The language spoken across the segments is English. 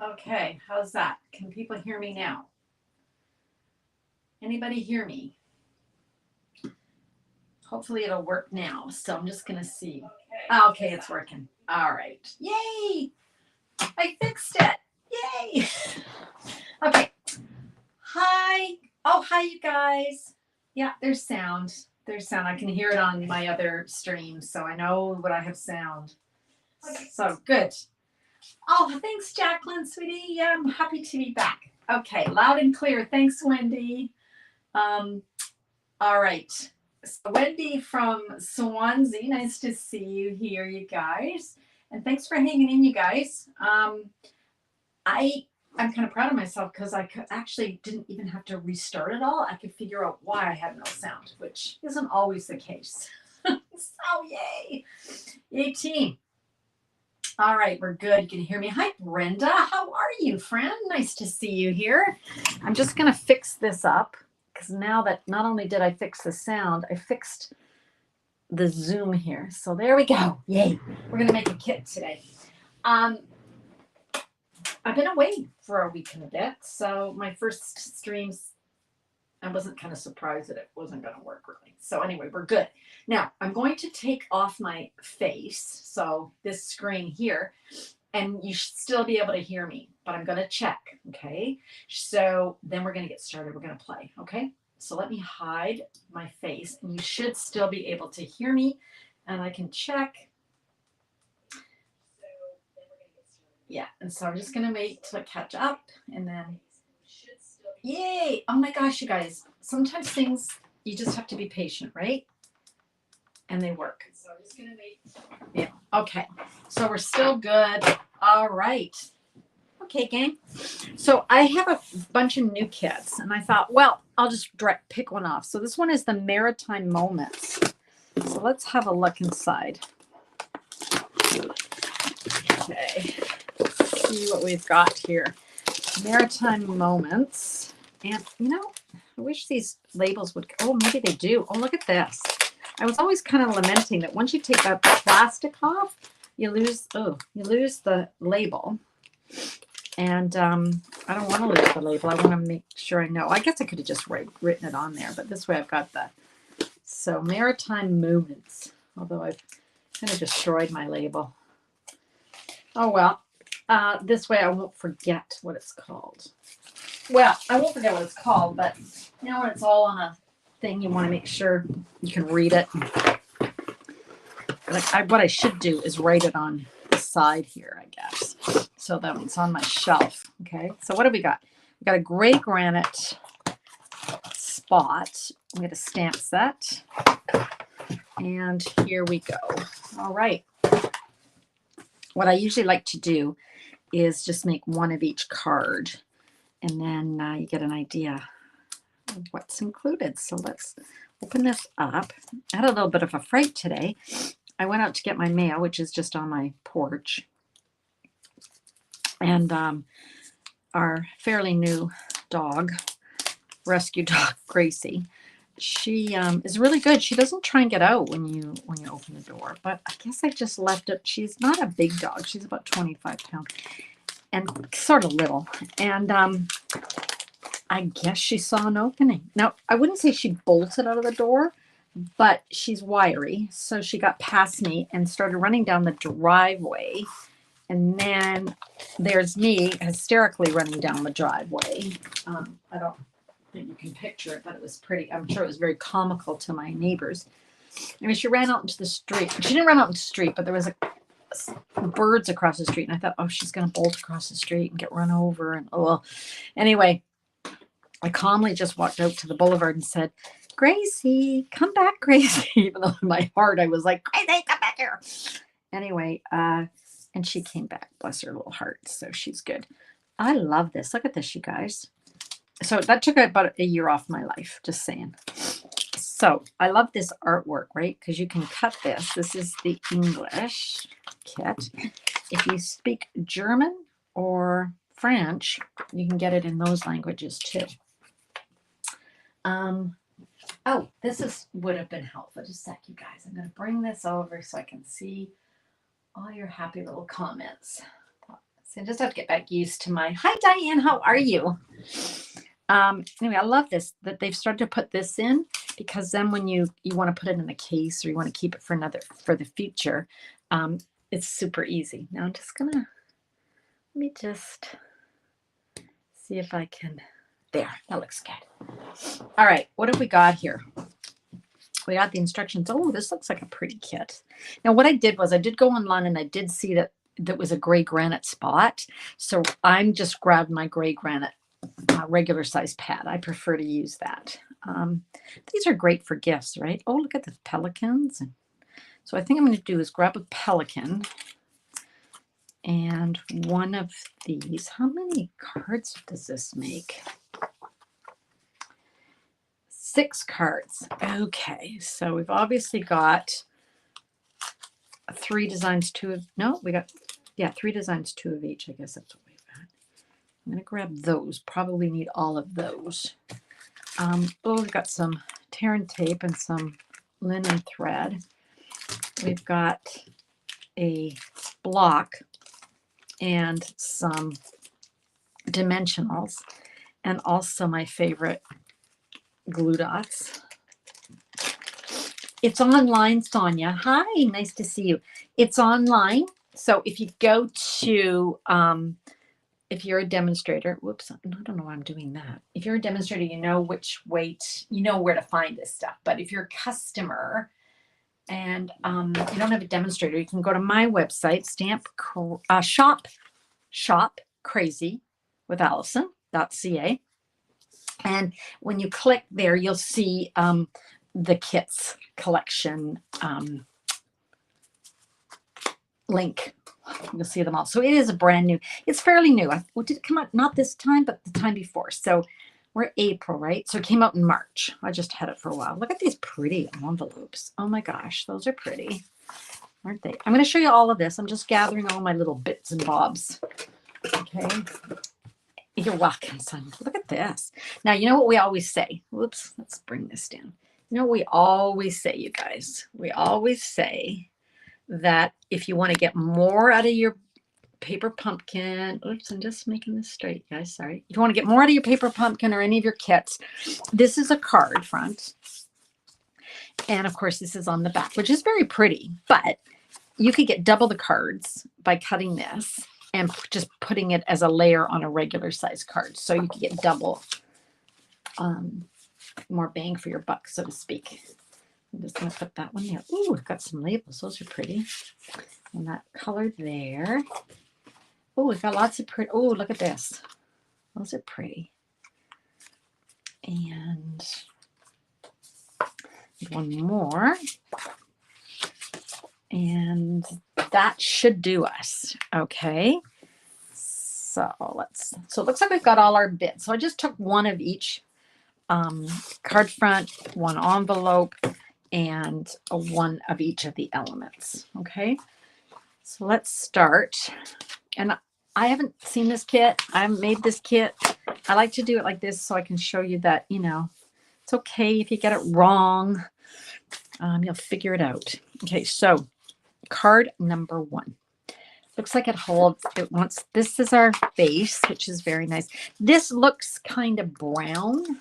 Okay, how's that? Can people hear me now? Anybody hear me? Hopefully it'll work now. So I'm just gonna see. Okay, it's working. All right. Yay! I fixed it. Yay! Okay. Hi. Oh, hi, you guys. Yeah, there's sound. There's sound. I can hear it on my other stream, so I know what I have sound. So good. Oh, thanks, Jacqueline, sweetie. Yeah, I'm happy to be back. Okay, loud and clear. Thanks, Wendy. Um, all right. So Wendy from Swansea, nice to see you here, you guys. And thanks for hanging in, you guys. I I'm kind of proud of myself because I actually didn't even have to restart it all. I could figure out why I had no sound, which isn't always the case. So yay, yay team. All right, we're good. You can hear me. Hi, Brenda. How are you, friend? Nice to see you here. I'm just going to fix this up because now that not only did I fix the sound, I fixed the Zoom here. So there we go. Yay. We're going to make a kit today. I've been away for a week and a bit. So my first streams, I wasn't kind of surprised that it wasn't going to work really. So anyway, we're good. Now I'm going to take off my face. So this screen here, and you should still be able to hear me, but I'm going to check. Okay. So then we're going to get started. We're going to play. Okay. So let me hide my face and you should still be able to hear me and I can check. Yeah. And so I'm just going to wait till it catch up and then yay. Oh my gosh, you guys. Sometimes things, you just have to be patient, right? And they work. So I'm just going to wait. Yeah. Okay. So we're still good. All right. Okay, gang. So I have a bunch of new kits, and I thought, well, I'll just pick one off. So this one is the Maritime Moments. So let's have a look inside. Okay. Let's see what we've got here. Maritime Moments. And, you know, I wish these labels would, oh, maybe they do. Oh, look at this. I was always kind of lamenting that once you take that plastic off, you lose the label. And I don't want to lose the label. I want to make sure I know. I guess I could have just written it on there, but this way I've got so Maritime Moments, although I've kind of destroyed my label. Oh, well, this way I won't forget what it's called. Well, I won't forget what it's called, but you know when it's all on a thing, you want to make sure you can read it. What I should do is write it on the side here, I guess, so that it's on my shelf. Okay, so what do we got? We got a gray granite spot. We got a stamp set, and here we go. All right. What I usually like to do is just make one of each card, and then you get an idea of what's included. So let's open this up. I had a little bit of a fright today. I went out to get my mail, which is just on my porch. And our fairly new dog, rescue dog, Gracie, she is really good. She doesn't try and get out when you open the door, but I guess I just left it. She's not a big dog. She's about 25 pounds and sort of little. And I guess she saw an opening. Now, I wouldn't say she bolted out of the door, but she's wiry. So she got past me and started running down the driveway. And then there's me hysterically running down the driveway. I don't think you can picture it, but it was pretty. I'm sure it was very comical to my neighbors. I mean, she ran out into the street. She didn't run out into the street, but there was birds across the street. And I thought, oh, she's going to bolt across the street and get run over. And oh, well. Anyway, I calmly just walked out to the boulevard and said, Gracie, come back, Gracie. Even though in my heart I was like, Gracie, come back here. Anyway, and she came back, bless her little heart. So she's good. I love this. Look at this, you guys. So that took about a year off my life, just saying. So I love this artwork, right? Because you can cut this. This is the English kit. If you speak German or French, you can get it in those languages too. Oh, this would have been helpful. Just a sec, you guys. I'm going to bring this over so I can see all your happy little comments. So I just have to get back used to my, hi Diane, how are you? Anyway, I love this, that they've started to put this in, because then when you want to put it in a case or you want to keep it for the future, it's super easy. Now I'm just gonna, let me just see if I can, there, that looks good. All right, what have we got here? We got the instructions. Oh, this looks like a pretty kit. Now what I did was I did go online and I did see that was a gray granite spot. So I'm just grabbed my gray granite regular size pad. I prefer to use that. These are great for gifts, right? Oh, look at the pelicans. So I think I'm going to do is grab a pelican and one of these. How many cards does this make? 6 cards. Okay, so we've obviously got 3 designs, 2 of, no, we got, yeah, 3 designs, 2 of each. I guess that's what we've got. I'm going to grab those. Probably need all of those. Oh, we've got some tear and tape and some linen thread. We've got a block and some dimensionals, and also my favorite, glue dots. It's online, Sonia. Hi, nice to see you. It's online. So if you go to, if you're a demonstrator, whoops, I don't know why I'm doing that. If you're a demonstrator, you know which way, you know where to find this stuff. But if you're a customer and you don't have a demonstrator, you can go to my website, shop crazy with Allison.ca. And when you click there, you'll see the kits collection link. You'll see them all. So it is a brand new, it's fairly new. Well, did it come out not this time, but the time before? So we're April, right? So it came out in March. I just had it for a while. Look at these pretty envelopes. Oh my gosh, those are pretty, aren't they? I'm going to show you all of this. I'm just gathering all my little bits and bobs. Okay. You're welcome, son. Look at this. Now, you know what we always say? Whoops, let's bring this down. You know what we always say, you guys? We always say that if you want to get more out of your paper pumpkin, oops, I'm just making this straight, guys, sorry. If you want to get more out of your paper pumpkin or any of your kits, this is a card front. And of course, this is on the back, which is very pretty, but you could get double the cards by cutting this and just putting it as a layer on a regular size card. So you could get double, more bang for your buck, so to speak. I'm just going to put that one there. Ooh, I've got some labels. Those are pretty. And that color there. Oh, we've got lots of pretty. Oh, look at this. Those are pretty. And one more. And that should do us. Okay. So so it looks like we've got all our bits. So I just took one of each card front, one envelope, and one of each of the elements. Okay. So let's start. And I haven't seen this kit. I haven't made this kit. I like to do it like this so I can show you that, you know, it's okay if you get it wrong. You'll figure it out. Okay, so card number 1. Looks like it holds, it wants, this is our base, which is very nice. This looks kind of brown,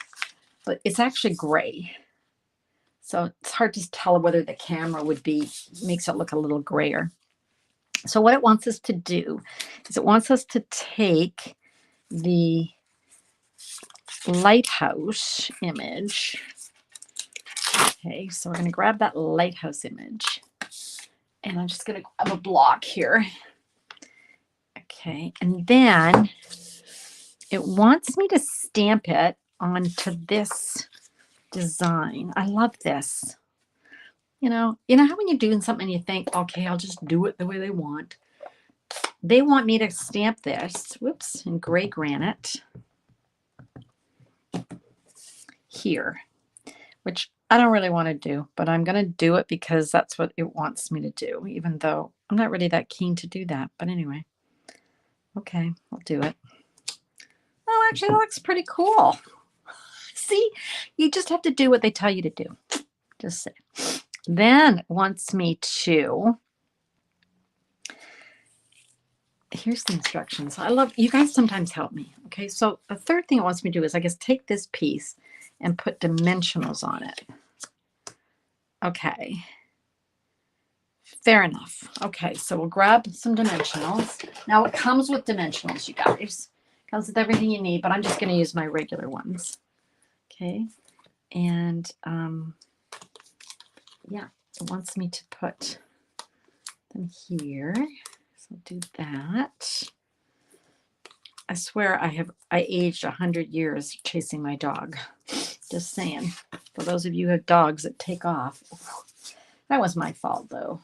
but it's actually gray. So it's hard to tell whether the camera would be, makes it look a little grayer. So what it wants us to do is it wants us to take the lighthouse image. Okay, so we're going to grab that lighthouse image. And I'm just going to grab a block here. Okay, and then it wants me to stamp it onto this design. I love this. You know how when you're doing something you think, okay, I'll just do it the way they want. They want me to stamp this, whoops, in gray granite here, which I don't really want to do, but I'm going to do it because that's what it wants me to do, even though I'm not really that keen to do that. But anyway, okay, I'll do it. Oh, actually, that looks pretty cool. See, you just have to do what they tell you to do. Just say. Then it wants me to here's the instructions. I love, you guys sometimes help me. Okay, so the third thing it wants me to do is, I guess, take this piece and put dimensionals on it. Okay. Fair enough. Okay, so we'll grab some dimensionals. Now it comes with dimensionals, you guys. It comes with everything you need, but I'm just going to use my regular ones. Okay, and yeah, it wants me to put them here. So I'll do that. I swear I aged 100 years chasing my dog. Just saying. For those of you who have dogs that take off. That was my fault though.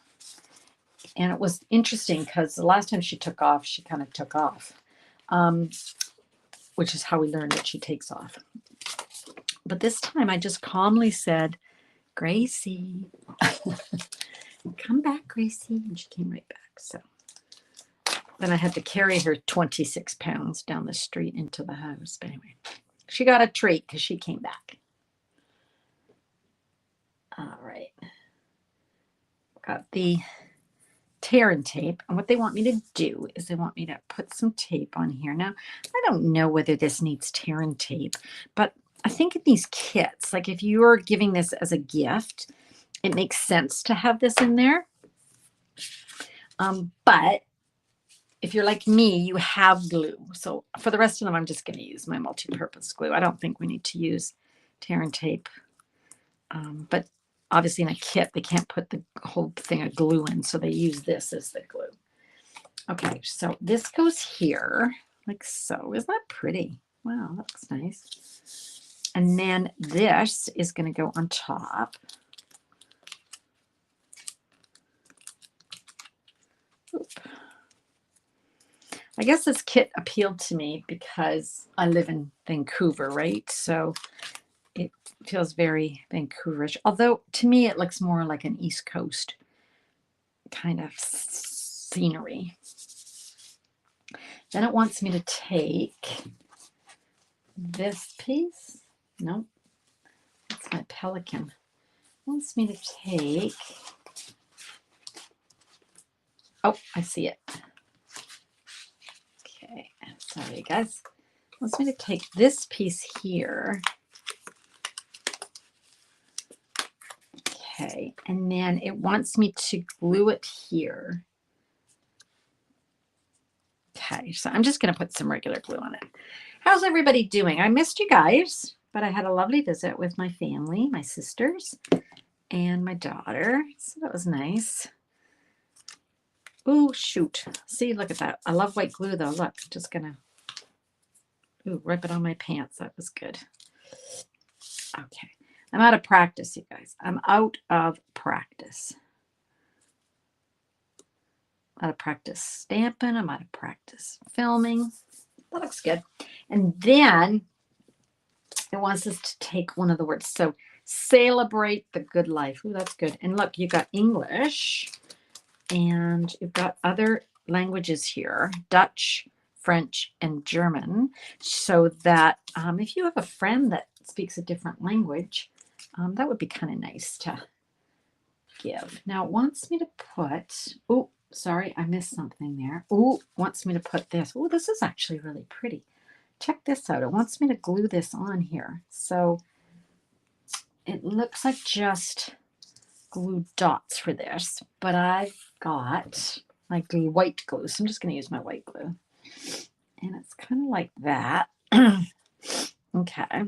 And it was interesting because the last time she took off, she kind of took off. Which is how we learned that she takes off. But this time I just calmly said, Gracie, come back, Gracie. And she came right back. So then I had to carry her 26 pounds down the street into the house. But anyway, she got a treat because she came back. All right. Got the tear and tape. And what they want me to do is they want me to put some tape on here. Now, I don't know whether this needs tear and tape, but I think in these kits, like if you're giving this as a gift, it makes sense to have this in there. But if you're like me, you have glue. So for the rest of them, I'm just going to use my multi-purpose glue. I don't think we need to use tear and tape. But obviously in a kit, they can't put the whole thing of glue in. So they use this as the glue. Okay, so this goes here like so. Isn't that pretty? Wow, that looks nice. And then this is going to go on top. Oop. I guess this kit appealed to me because I live in Vancouver, right? So it feels very Vancouverish. Although to me, it looks more like an East Coast kind of scenery. Then it wants me to take this piece. Nope, that's my pelican. It wants me to take, oh, I see it. Okay, sorry guys. It wants me to take this piece here. Okay, and then it wants me to glue it here. Okay, so I'm just going to put some regular glue on it. How's everybody doing? I missed you guys, but I had a lovely visit with my family, my sisters, and my daughter. So that was nice. Oh, shoot. See, look at that. I love white glue, though. Look, just going to rip it on my pants. That was good. Okay. I'm out of practice, you guys. I'm out of practice. Out of practice stamping. I'm out of practice filming. That looks good. And then it wants us to take one of the words. So celebrate the good life. Ooh, that's good. And look, you got English and you've got other languages here, Dutch, French, and German. So that if you have a friend that speaks a different language, that would be kind of nice to give. Now it wants me to put, oh, sorry, I missed something there. Oh, wants me to put this. Oh, this is actually really pretty. Check this out. It wants me to glue this on here. So it looks like just glue dots for this, but I've got my glue, white glue. So I'm just going to use my white glue. And it's kind of like that. Okay.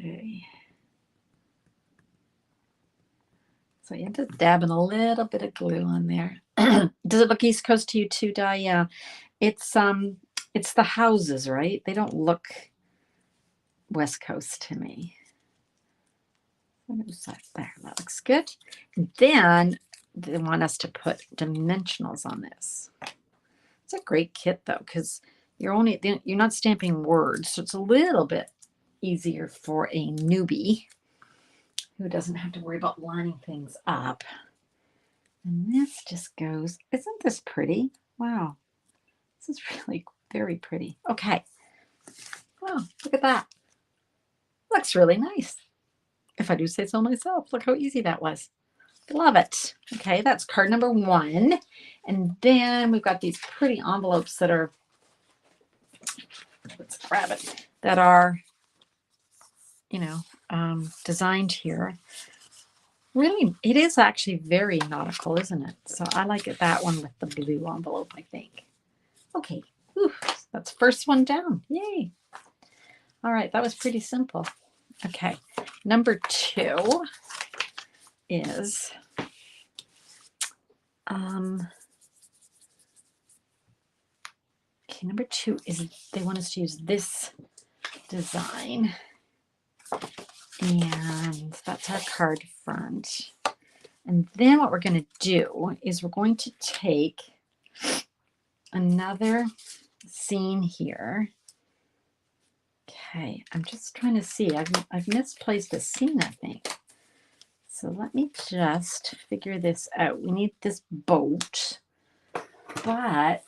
Okay. So you have to dab in a little bit of glue on there. Does it look East Coast to you too, Di? Yeah. It's the houses, right? They don't look West Coast to me. There, that looks good. And then they want us to put dimensionals on this. It's a great kit though, because you're not stamping words, so it's a little bit easier for a newbie who doesn't have to worry about lining things up. And this just goes, isn't this pretty? Wow. This is really very pretty. Okay. Wow, look at that. Looks really nice. If I do say so myself, look how easy that was. Love it. Okay, that's card number 1. And then we've got these pretty envelopes that are, let's grab it, that are, you know, designed here. Really, it is actually very nautical, isn't it? So I like it, that one with the blue envelope, I think. Okay, whew, that's first one down. Yay. All right, that was pretty simple. Okay, number 2 is, okay, number 2 is they want us to use this design. And that's our card front. And then what we're going to do is we're going to take another scene here. Okay, I'm just trying to see. I've misplaced a scene, I think. So let me just figure this out. We need this boat, but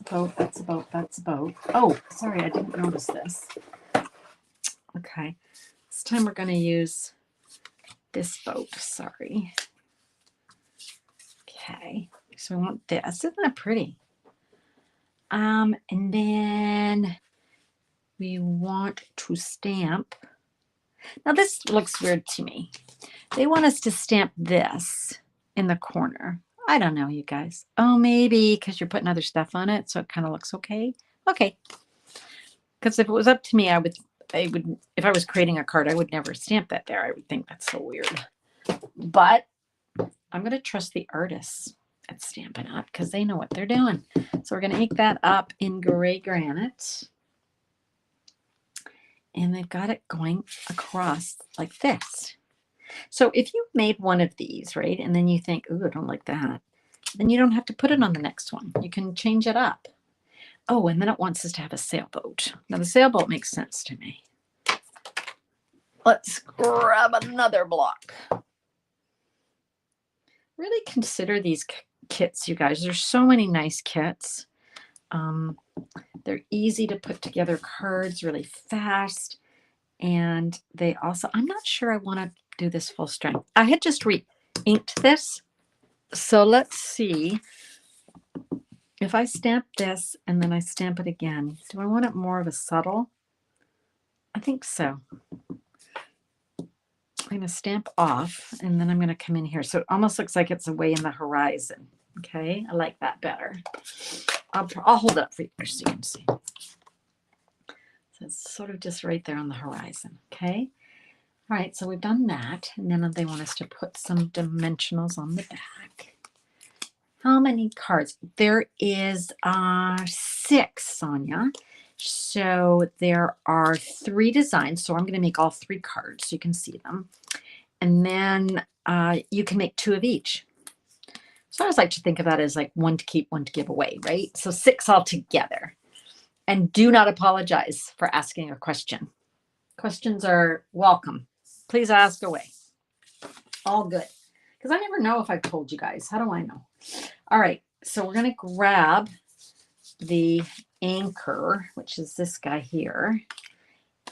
that's a boat. Oh, sorry, I didn't notice this. Okay, this time we're going to use this boat. Sorry. Okay, so we want this. Isn't that pretty? And then we want to stamp. Now this looks weird to me. They want us to stamp this in the corner. I don't know, you guys. Oh, maybe because you're putting other stuff on it, so it kind of looks okay. Okay. Because if it was up to me, I would, if I was creating a card, I would never stamp that there. I would think that's so weird. But I'm going to trust the artists at Stampin' Up because they know what they're doing. So we're going to ink that up in gray granite. And they've got it going across like this. So if you made one of these, right, and then you think, ooh, I don't like that, then you don't have to put it on the next one. You can change it up. Oh, and then it wants us to have a sailboat. Now the sailboat makes sense to me. Let's grab another block. Really consider these kits, you guys. There's so many nice kits. They're easy to put together cards really fast. And they also, I'm not sure I want to do this full strength. I had just re-inked this. So let's see if I stamp this and then I stamp it again. Do I want it more of a subtle? I think so. I'm going to stamp off and then I'm going to come in here. So it almost looks like it's away in the horizon. Okay, I like that better. I'll hold it up for you so you can see. So it's sort of just right there on the horizon. Okay. All right, so we've done that. And then they want us to put some dimensionals on the back. How many cards? There is 6, Sonia. So there are 3 designs. So I'm going to make all 3 cards so you can see them. And then you can make 2 of each. So I always like to think of that as like 1 to keep, 1 to give away, right? So 6 altogether. And do not apologize for asking a question. Questions are welcome. Please ask away. All good. Because I never know if I've told you guys. How do I know? All right. So we're going to grab the anchor, which is this guy here.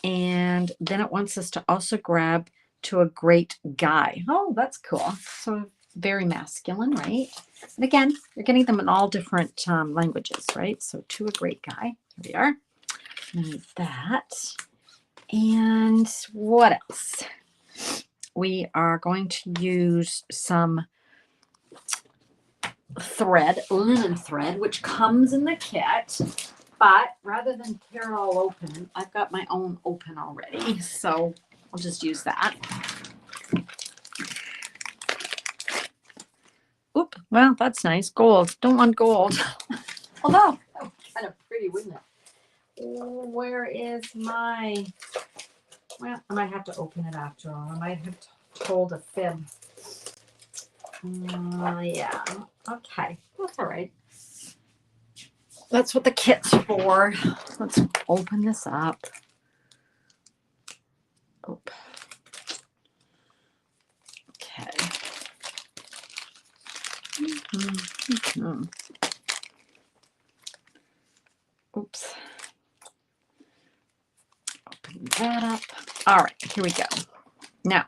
And then it wants us to also grab to a great guy. Oh, that's cool. So very masculine, right? And again, you're getting them in all different languages, right? So to a great guy. Here we are. I need that. And what else? We are going to use some thread, linen thread, which comes in the kit. But rather than tear it all open, I've got my own open already. So I'll just use that. Oop, well, that's nice. Gold. Don't want gold. Although, that would be kind of pretty, wouldn't it? Where is my... Well, I might have to open it after all. I might have told a fib. Yeah. Okay. That's all right. That's what the kit's for. Let's open this up. Oop. Okay. Oops. Open that up. All right, here we go. Now,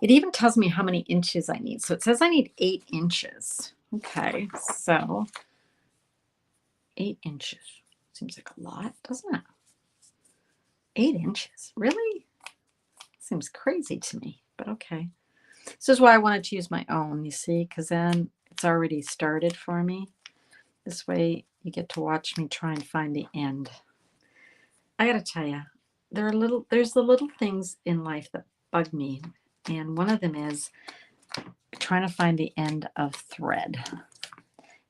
It even tells me how many inches I need. So it says I need 8 inches. Okay, so 8 inches. Seems like a lot, doesn't it? 8 inches. Really? Seems crazy to me, but okay. This is why I wanted to use my own, you see, because then it's already started for me. This way you get to watch me try and find the end. I gotta tell you, there's the little things in life that bug me, and one of them is trying to find the end of thread.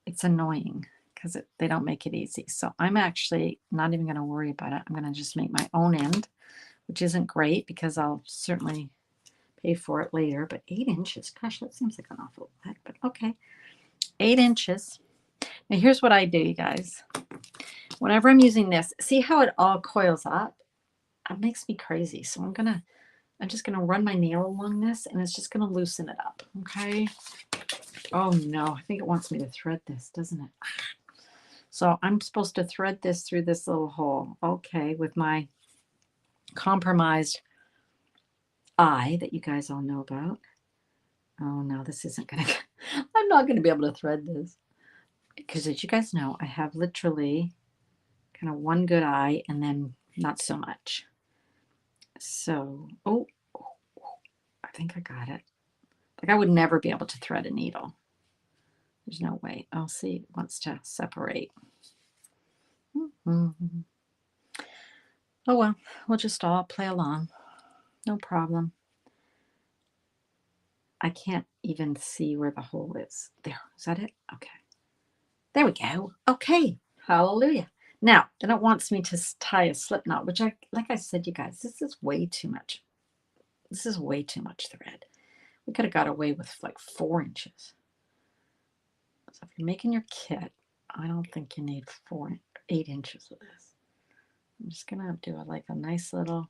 It's annoying because they don't make it easy. So I'm actually not even going to worry about it. I'm going to just make my own end, which isn't great because I'll certainly pay for it later. But 8 inches, gosh, that seems like an awful lot, but okay. 8 inches. Now here's what I do, you guys. Whenever I'm using this, see how it all coils up? It makes me crazy. So I'm just gonna run my nail along this, and it's just gonna loosen it up, okay? Oh no, I think it wants me to thread this, doesn't it? So I'm supposed to thread this through this little hole, okay, with my compromised eye that you guys all know about. Oh no, this isn't gonna, I'm not gonna be able to thread this. Because as you guys know, I have literally kind of one good eye and then not so much. So, oh, I think I got it. Like I would never be able to thread a needle. There's no way. Oh, see, it wants to separate. Mm-hmm. Oh well, we'll just all play along. No problem. I can't even see where the hole is. There, is that it? Okay. There we go. Okay. Hallelujah. Now, then it wants me to tie a slip knot, which like I said, you guys, this is way too much. This is way too much thread. We could have got away with like 4 inches. So if you're making your kit, I don't think you need 8 inches of this. I'm just gonna do like a nice little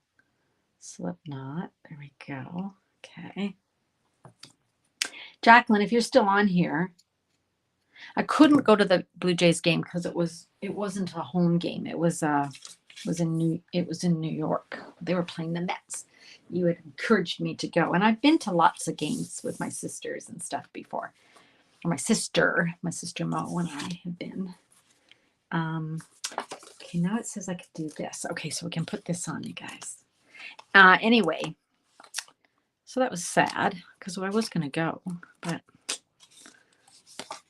slip knot. There we go. Okay. Jacqueline, if you're still on here, I couldn't go to the Blue Jays game because it wasn't a home game. It was in New York. They were playing the Mets. You had encouraged me to go, and I've been to lots of games with my sisters and stuff before. Or my sister Mo and I have been. Okay, now it says I could do this. Okay, so we can put this on, you guys. Anyway, so that was sad because I was going to go, but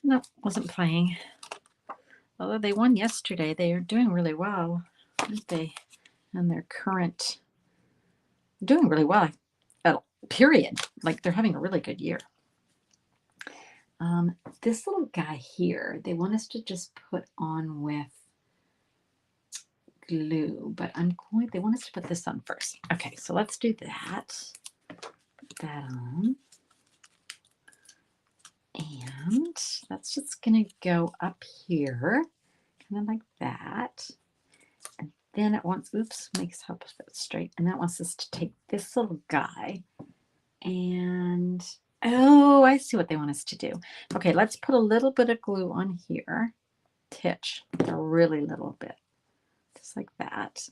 no, wasn't playing. Although they won yesterday, they are doing really well, aren't they? And their current, doing really well. Period. Like they're having a really good year. This little guy here, they want us to just put on with glue, but they want us to put this on first. Okay, so let's do that. Put that on. And that's just gonna go up here, kind of like that. And then it wants, makes help it straight. And that wants us to take this little guy and, oh, I see what they want us to do. Okay, let's put a little bit of glue on here. Titch, a really little bit. Just like that.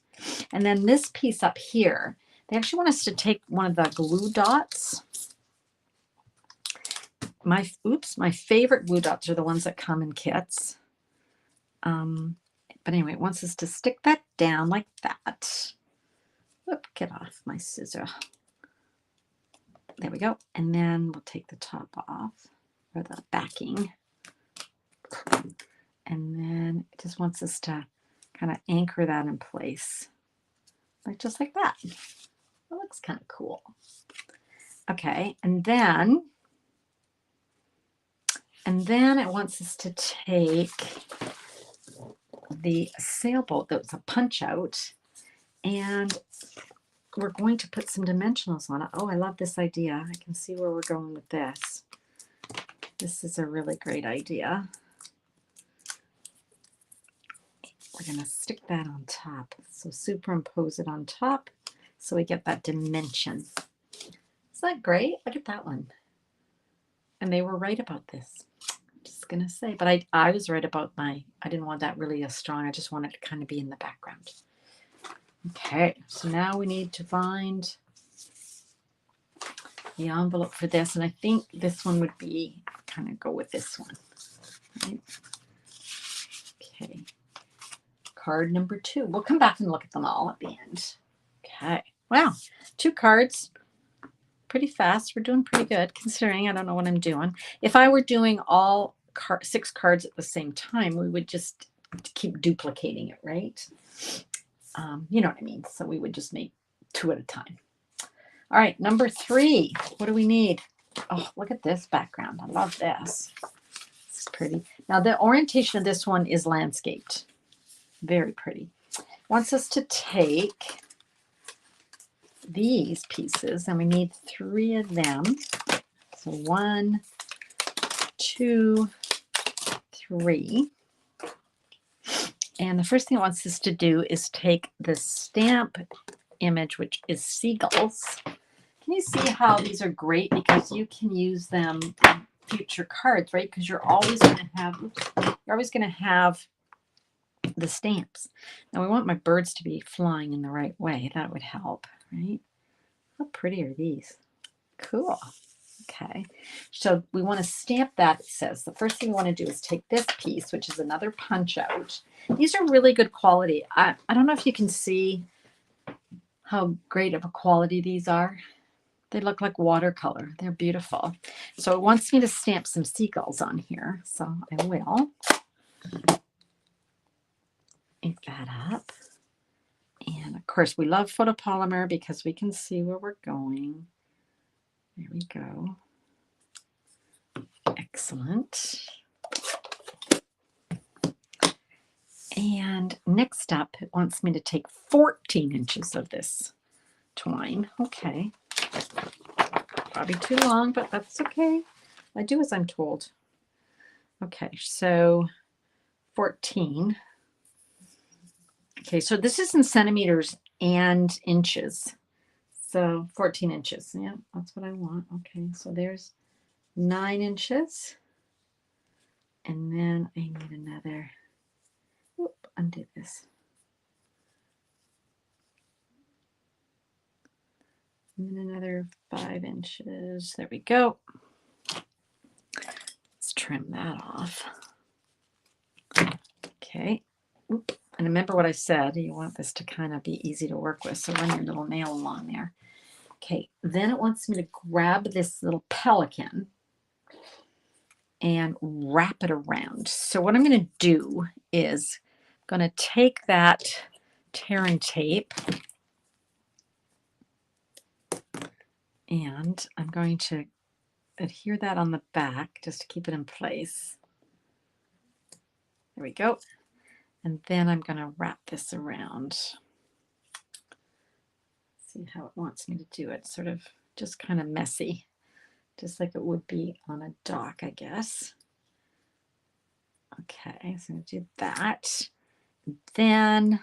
And then this piece up here, they actually want us to take one of the glue dots. My favorite glue dots are the ones that come in kits. But anyway, it wants us to stick that down like that. Whoop, get off my scissor. There we go. And then we'll take the top off, or the backing. And then it just wants us to kind of anchor that in place. Just like that. That looks kind of cool. Okay, and then it wants us to take the sailboat that was a punch out, and we're going to put some dimensionals on it. Oh, I love this idea. I can see where we're going with this. This is a really great idea. We're going to stick that on top. So superimpose it on top so we get that dimension. Is that great? Look at that one. And they were right about this. I'm just going to say. But I was right about I didn't want that really as strong. I just wanted it to kind of be in the background. Okay, so now we need to find the envelope for this, and I think this one would be kind of go with this one. Right? Okay. Card number 2. We'll come back and look at them all at the end. Okay. Wow. 2 cards. Pretty fast. We're doing pretty good considering I don't know what I'm doing. If I were doing all 6 cards at the same time, we would just keep duplicating it, right? You know what I mean? So we would just make 2 at a time. All right, number 3. What do we need? Oh, look at this background. I love this. This is pretty. Now, the orientation of this one is landscaped. Very pretty. Wants us to take these pieces, and we need 3 of them. So 1, 2, 3. And the first thing it wants us to do is take the stamp image, which is seagulls. Can you see how these are great because you can use them in future cards, right? Because you're always going to have the stamps. Now we want my birds to be flying in the right way. That would help, right? How pretty are these? Cool. Okay. So we want to stamp that, it says. The first thing we want to do is take this piece, which is another punch out. These are really good quality. I don't know if you can see how great of a quality these are. They look like watercolor. They're beautiful. So it wants me to stamp some seagulls on here. So I will ink that up. And of course, we love photopolymer because we can see where we're going. There we go. Excellent. And next up, it wants me to take 14 inches of this twine. Okay. Probably too long, but that's okay. I do as I'm told. Okay, so 14. Okay, so this is in centimeters and inches. So 14 inches. Yeah, that's what I want. Okay, so there's 9 inches. And then I need another, undo this. And then another 5 inches. There we go. Let's trim that off. Okay. Oop. And remember what I said, you want this to kind of be easy to work with. So run your little nail along there. Okay. Then it wants me to grab this little pelican and wrap it around. So what I'm going to do is I'm going to take that tear and tape and I'm going to adhere that on the back just to keep it in place. There we go. And then I'm going to wrap this around. See how it wants me to do it. Sort of just kind of messy, just like it would be on a dock, I guess. Okay, so I'm going to do that. Then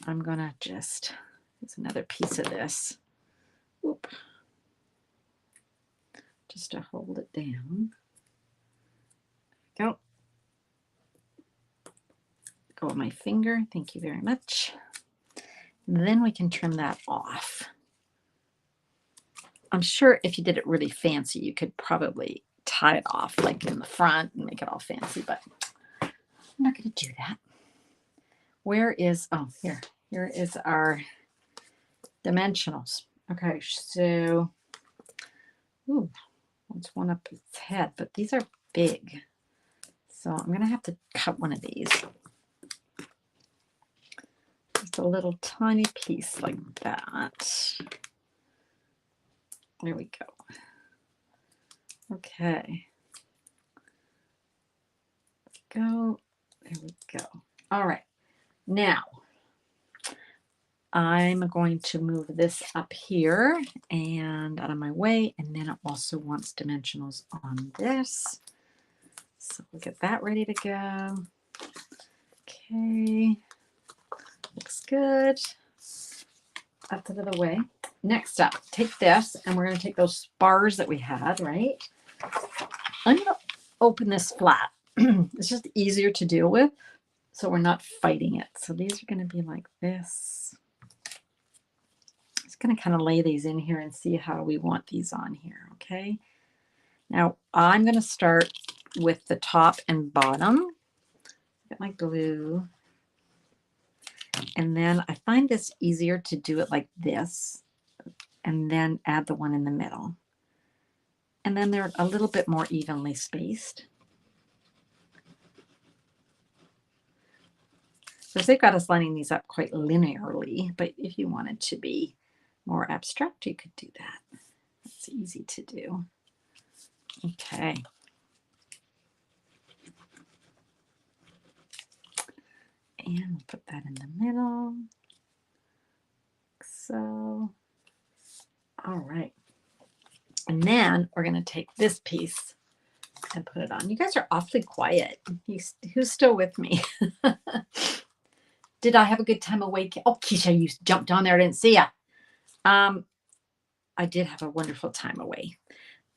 I'm going to just, there's another piece of this. Whoop. Just to hold it down. There we go. Go with my finger. Thank you very much. Then we can trim that off. I'm sure if you did it really fancy, you could probably tie it off like in the front and make it all fancy, but I'm not going to do that. Where is, oh, here is our dimensionals. Okay, so, ooh, it's one up its head, but these are big. So I'm going to have to cut one of these. Just a little tiny piece like that. There we go. Okay. Let's go. There we go. All right. Now, I'm going to move this up here and out of my way, and then it also wants dimensionals on this. So we'll get that ready to go. Okay. Looks good. That's out of the way. Next up, take this, and we're going to take those spars that we had, right? I'm going to open this flat. It's just easier to deal with, so we're not fighting it. So these are going to be like this. It's just going to kind of lay these in here and see how we want these on here, okay? Now, I'm going to start with the top and bottom. Get my glue. And then I find this easier to do it like this, and then add the one in the middle. And then they're a little bit more evenly spaced. So they've got us lining these up quite linearly, but if you wanted to be more abstract, you could do that. It's easy to do. Okay. And we'll put that in the middle. So, all right. And then we're going to take this piece and put it on. You guys are awfully quiet. Who's still with me? Did I have a good time away? Oh, Keisha, you jumped on there. I didn't see ya. I did have a wonderful time away.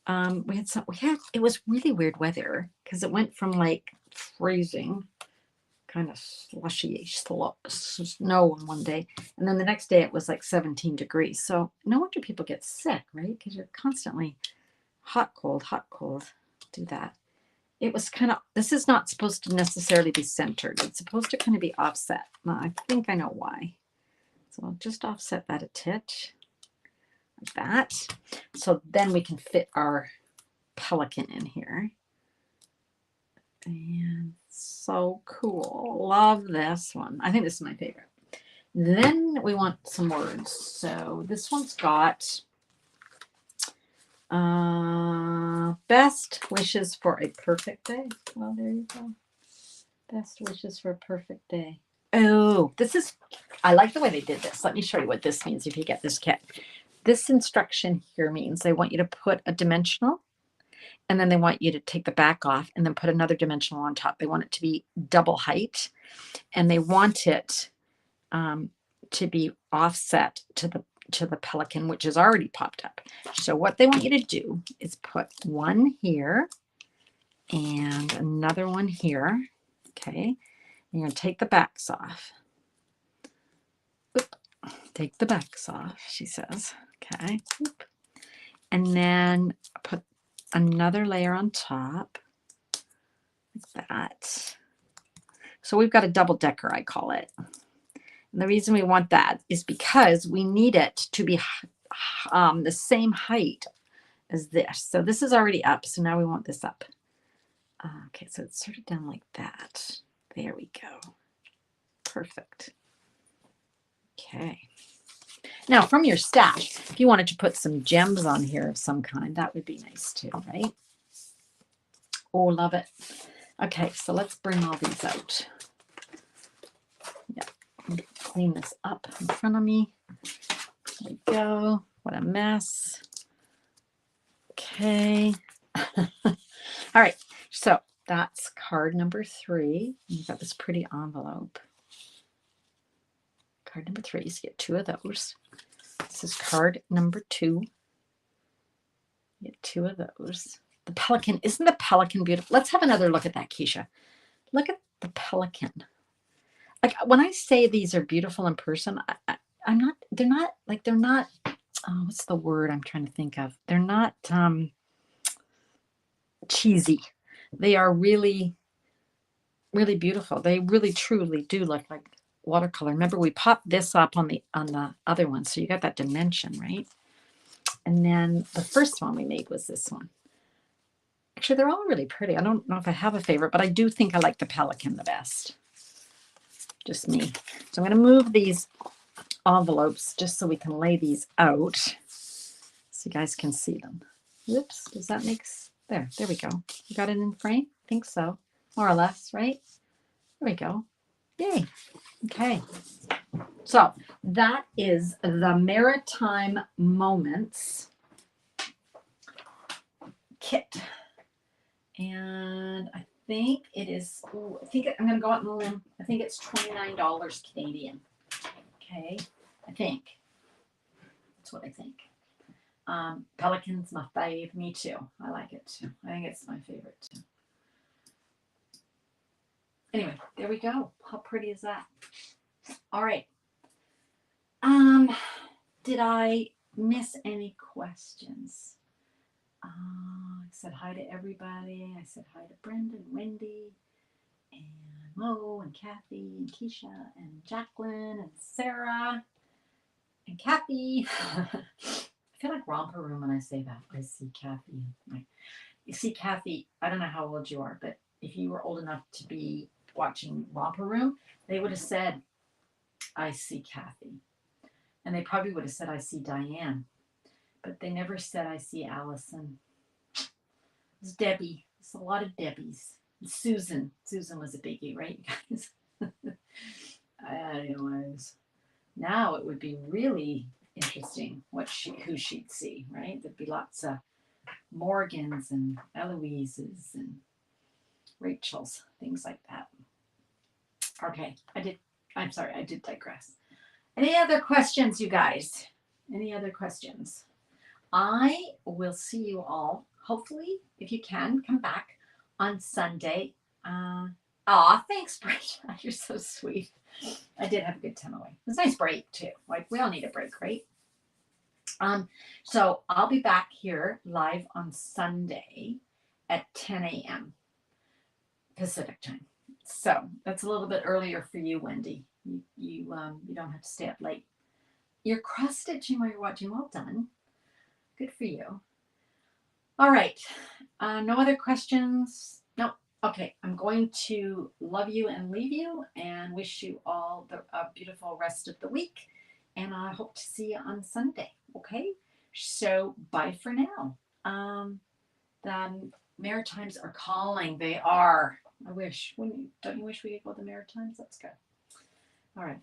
It was really weird weather because it went from like freezing, kind of slushy snow on one day, and then the next day it was like 17 degrees. So no wonder people get sick, right? Because you're constantly hot, cold, do that. It was kind of, this is not supposed to necessarily be centered. It's supposed to kind of be offset. Well, I think I know why. So I'll just offset that a titch, like that. So then we can fit our pelican in here. And so cool. Love this one. I think this is my favorite. Then we want some words. So this one's got best wishes for a perfect day. Well, there you go. Best wishes for a perfect day. Oh, I like the way they did this. Let me show you what this means if you get this kit. This instruction here means they want you to put a dimensional, and then they want you to take the back off and then put another dimensional on top. They want it to be double height, and they want it to be offset to the pelican, which is already popped up. So what they want you to do is put one here and another one here. Okay. You're going to take the backs off. Oop. Take the backs off, she says. Okay. Oop. And then put another layer on top, like that. So we've got a double decker, I call it. And the reason we want that is because we need it to be the same height as this. So this is already up. So now we want this up. Okay, so it's sort of down like that. There we go. Perfect. Okay. Now from your stash, if you wanted to put some gems on here of some kind, that would be nice too, right? Oh, love it. Okay, so let's bring all these out. Yeah, clean this up in front of me. There we go. What a mess. Okay. All right, so that's card number 3. You've got this pretty envelope. Card number 3, so you get 2 of those. This is card number 2. You get 2 of those. The pelican, isn't the pelican beautiful? Let's have another look at that, Keisha. Look at the pelican. Like when I say these are beautiful in person, they're not, oh, what's the word I'm trying to think of? They're not cheesy. They are really, really beautiful. They really, truly do look like watercolor. Remember, we popped this up on the other one, so you got that dimension, right? And then the first one we made was this one. Actually, they're all really pretty. I don't know if I have a favorite, but I do think I like the pelican the best. Just me. So I'm going to move these envelopes just so we can lay these out so you guys can see them. Whoops, does that make sense? There we go. You got it in frame? I think so. More or less, right? There we go. Yay. Okay. So that is the Maritime Moments Kit. And I think it is, I think I'm going to go out on a limb. I think it's $29 Canadian. Okay. I think. That's what I think. Pelican's my fave. Me too. I like it too. I think it's my favorite too. Anyway, there we go. How pretty is that? All right. Did I miss any questions? I said hi to everybody. I said hi to Brenda and Wendy and Mo and Kathy and Keisha and Jacqueline and Sarah and Kathy. I feel like romper room when I say that. I see Kathy. You see, Kathy, I don't know how old you are, but if you were old enough to be watching romper room, they would have said, I see Kathy. And they probably would have said, I see Diane. But they never said, I see Allison. It's Debbie. It's a lot of Debbies. Susan. Susan was a biggie, right, you guys? Anyways, now it would be really interesting who she'd see, right? There'd be lots of Morgans and Eloises and Rachels, things like that. Okay, I'm sorry, I did digress. Any other questions, you guys? Any other questions? I will see you all, hopefully, if you can, come back on Sunday. Thanks, Brenda. You're so sweet. I did have a good time away. It was a nice break, too. Like, we all need a break, right? So I'll be back here live on Sunday at 10 a.m. Pacific time. So that's a little bit earlier for you, Wendy. You don't have to stay up late. You're cross stitching while you're watching. Well done. Good for you. All right. No other questions? Nope. Okay. I'm going to love you and leave you and wish you all a beautiful rest of the week. And I hope to see you on Sunday. Okay. So bye for now. The Maritimes are calling. They are. I wish. Don't you wish we could go to the Maritimes? Let's go. All right.